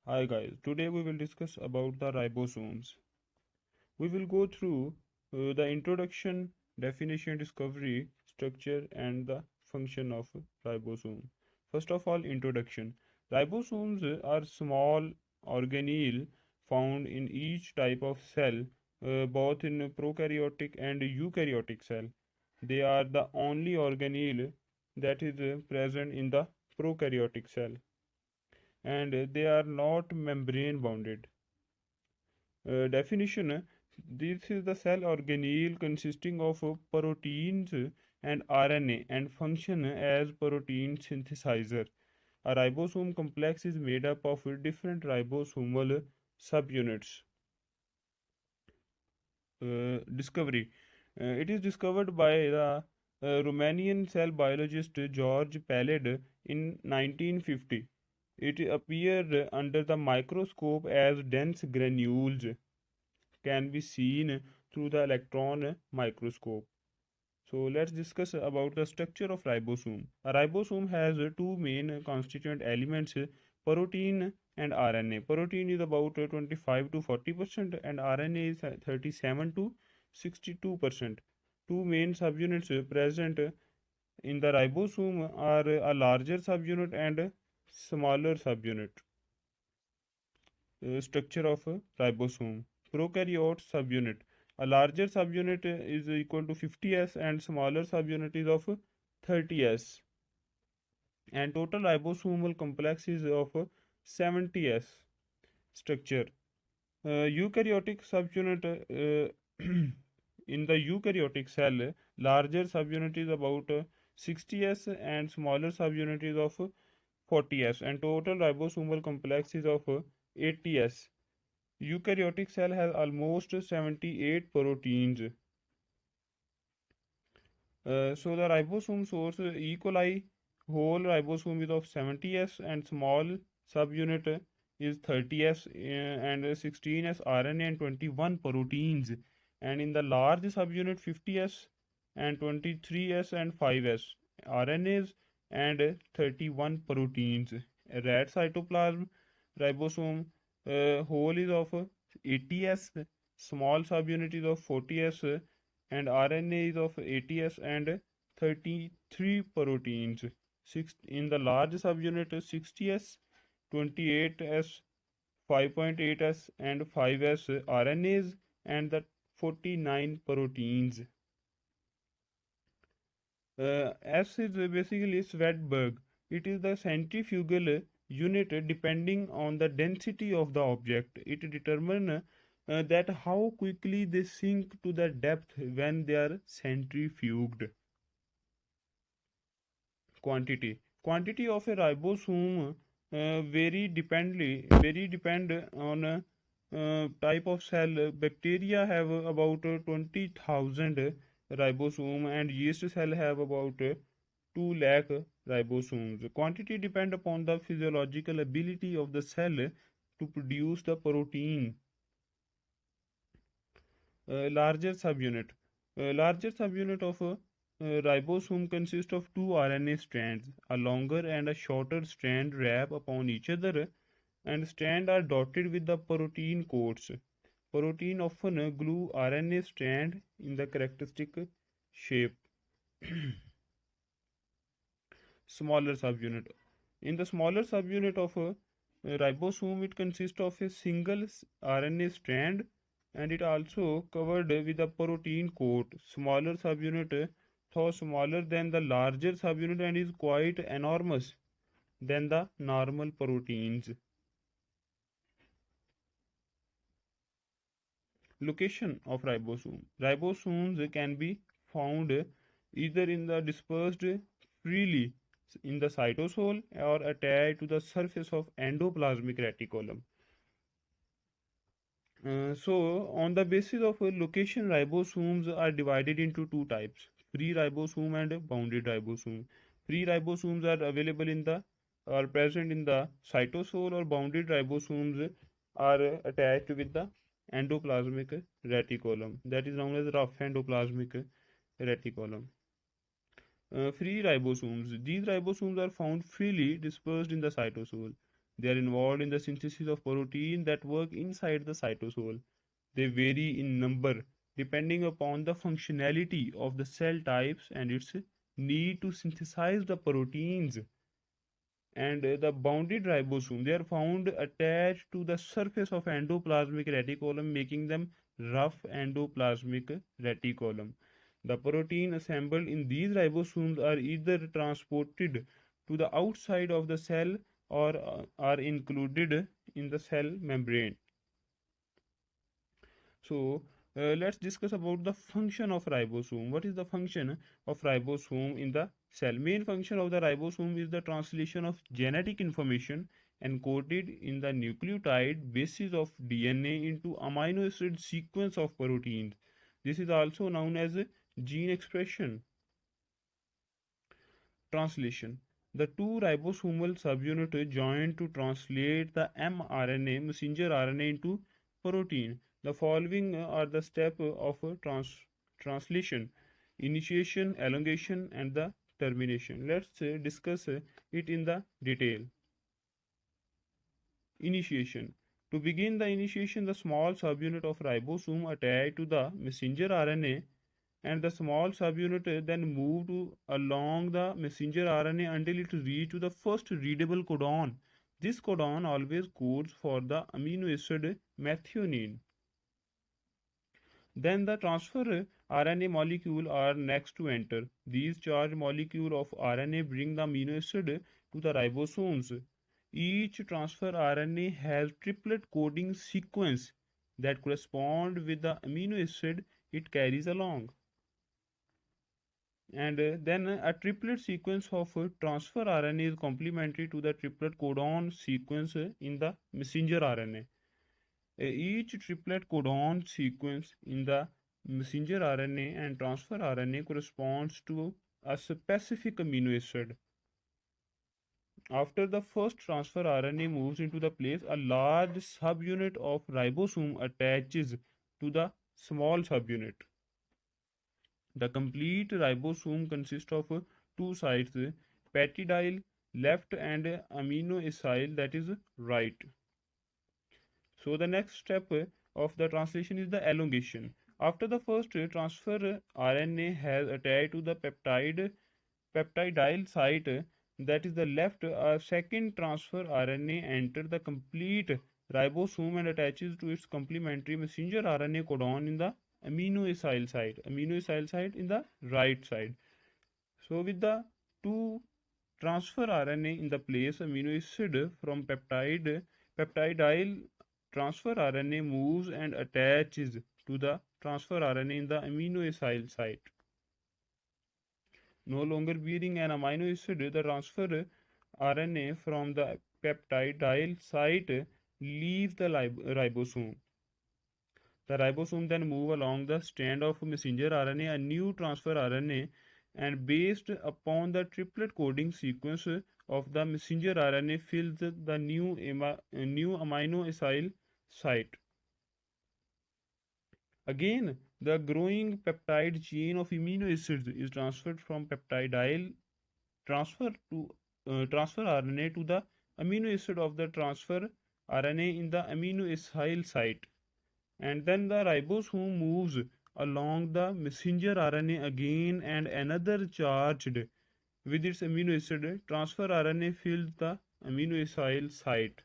Hi guys, today we will discuss about the ribosomes. We will go through the introduction, definition, discovery, structure and the function of ribosome. First of all, introduction. Ribosomes are small organelle found in each type of cell, both in prokaryotic and eukaryotic cell. They are the only organelle that is present in the prokaryotic cell and they are not membrane bounded. Definition. This is the cell organelle consisting of proteins and RNA and function as protein synthesizer. A ribosome complex is made up of different ribosomal subunits. Discovery. It is discovered by the Romanian cell biologist George Palade in 1950. It appeared under the microscope as dense granules can be seen through the electron microscope. So let's discuss about the structure of ribosome. A ribosome has two main constituent elements, protein and RNA. Protein is about 25 to 40% and RNA is 37 to 62%. Two main subunits present in the ribosome are a larger subunit and a smaller subunit. Structure of a ribosome. Prokaryote subunit. A larger subunit is equal to 50s and smaller subunit is of 30s. And total ribosomal complex is of 70s. Structure. Eukaryotic subunit. In the eukaryotic cell, larger subunit is about 60s and smaller subunit is of 40s and total ribosomal complex is of 80s. Eukaryotic cell has almost 78 proteins. So the ribosome source E. coli whole ribosome is of 70s and small subunit is 30s and 16s RNA and 21 proteins. And in the large subunit 50s and 23s and 5s RNAs and 31 proteins. Rat cytoplasm ribosome whole is of 80s, small subunit is of 40s, and RNA is of 80s and 33 proteins. Six, in the large subunit 60s, 28s, 5.8s, and 5s RNAs and the 49 proteins. S is basically Svedberg. It is the centrifugal unit depending on the density of the object. It determines that how quickly they sink to the depth when they are centrifuged. Quantity of a ribosome vary depend on type of cell. Bacteria have about 20,000 ribosome and yeast cell have about 2 lakh ribosomes. Quantity depend upon the physiological ability of the cell to produce the protein. Larger subunit. Larger subunit of a ribosome consists of two RNA strands. A longer and a shorter strand wrap upon each other, and strands are dotted with the protein coats. Protein often glue RNA strand in the characteristic shape. Smaller subunit. In the smaller subunit of a ribosome, it consists of a single RNA strand and it also covered with a protein coat. Smaller subunit, though smaller than the larger subunit and is quite enormous than the normal proteins. Location of ribosome. Ribosomes can be found either in the dispersed freely in the cytosol or attached to the surface of endoplasmic reticulum. So, on the basis of location, ribosomes are divided into two types: free ribosome and bounded ribosome. Free ribosomes are available in the are present in the cytosol, or bounded ribosomes are attached with the endoplasmic reticulum, that is known as rough endoplasmic reticulum. Free ribosomes. These ribosomes are found freely dispersed in the cytosol. They are involved in the synthesis of protein that work inside the cytosol. They vary in number depending upon the functionality of the cell types and its need to synthesize the proteins. And the bounded ribosome, they are found attached to the surface of endoplasmic reticulum, making them rough endoplasmic reticulum. The protein assembled in these ribosomes are either transported to the outside of the cell or are included in the cell membrane. So let's discuss about the function of ribosome. What is the function of ribosome in the cell? Main function of the ribosome is the translation of genetic information encoded in the nucleotide bases of DNA into amino acid sequence of proteins. This is also known as gene expression. Translation. The two ribosomal subunits join to translate the mRNA, messenger RNA, into protein. The following are the steps of translation: initiation, elongation, and the termination. Let's discuss it in the detail. Initiation. To begin the initiation, the small subunit of ribosome attached to the messenger RNA and the small subunit then move along the messenger RNA until it reaches to the first readable codon. This codon always codes for the amino acid methionine. Then the transfer RNA molecule are next to enter. These charged molecule of RNA bring the amino acid to the ribosomes. Each transfer RNA has triplet coding sequence that correspond with the amino acid it carries along. And then a triplet sequence of transfer RNA is complementary to the triplet codon sequence in the messenger RNA. Each triplet codon sequence in the messenger RNA and transfer RNA corresponds to a specific amino acid. After the first transfer RNA moves into the place, a large subunit of ribosome attaches to the small subunit. The complete ribosome consists of two sides, peptide left and amino acyl that is right. So the next step of the translation is the elongation. After the first transfer RNA has attached to the peptidyl site that is the left, a second transfer RNA enters the complete ribosome and attaches to its complementary messenger RNA codon in the amino acyl site in the right side. So with the two transfer RNA in the place, amino acid from peptidyl transfer RNA moves and attaches to the transfer RNA in the amino acyl site. No longer bearing an amino acid, the transfer RNA from the peptidyl site leaves the ribosome. The ribosome then move along the strand of messenger RNA, a new transfer RNA, and based upon the triplet coding sequence of the messenger RNA fills the new amino acyl site. Again, the growing peptide chain of amino acids is transferred from peptidyl transfer RNA to the amino acid of the transfer RNA in the amino acyl site. And then the ribosome moves along the messenger RNA again and another charged with its amino acid transfer RNA fills the amino acyl site.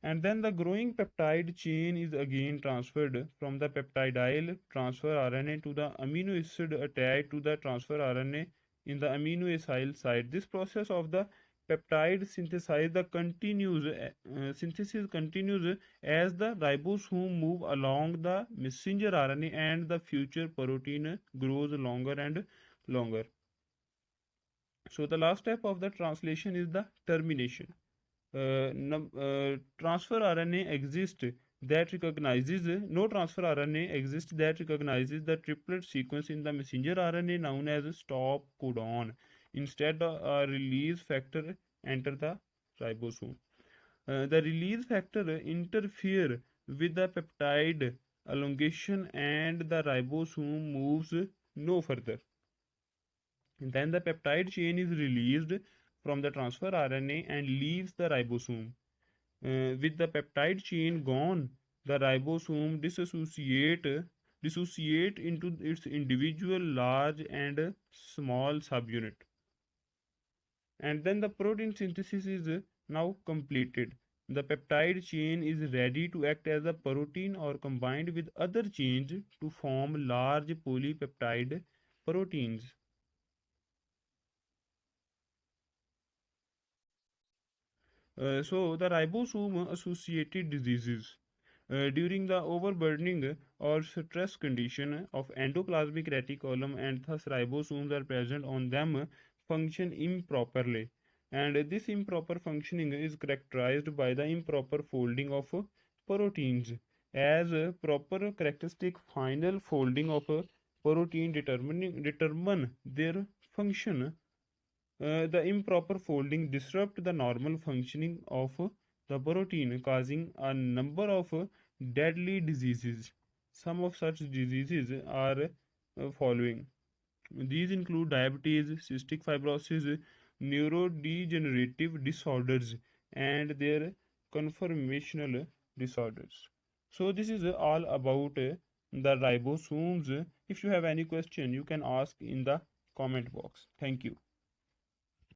And then the growing peptide chain is again transferred from the peptidyl transfer RNA to the amino acid attached to the transfer RNA in the amino acyl site. This process of the peptide synthesis continues as the ribosome move along the messenger RNA and the future protein grows longer and longer. So the last step of the translation is the termination. Transfer RNA exists that recognizes no transfer RNA exists that recognizes the triplet sequence in the messenger RNA known as stop codon. Instead, a release factor enter the ribosome. The release factor interfere with the peptide elongation and the ribosome moves no further. And then the peptide chain is released from the transfer RNA and leaves the ribosome. With the peptide chain gone, the ribosome dissociate into its individual large and small subunit. And then the protein synthesis is now completed. The peptide chain is ready to act as a protein or combined with other chains to form large polypeptide proteins. So the ribosome associated diseases. During the overburdening or stress condition of endoplasmic reticulum and thus ribosomes are present on them function improperly, and this improper functioning is characterized by the improper folding of proteins. As a proper characteristic final folding of a protein determine their function, the improper folding disrupt the normal functioning of the protein, causing a number of deadly diseases. Some of such diseases are following. These include diabetes, cystic fibrosis, neurodegenerative disorders, and their conformational disorders. So, this is all about the ribosomes. If you have any question, you can ask in the comment box. Thank you.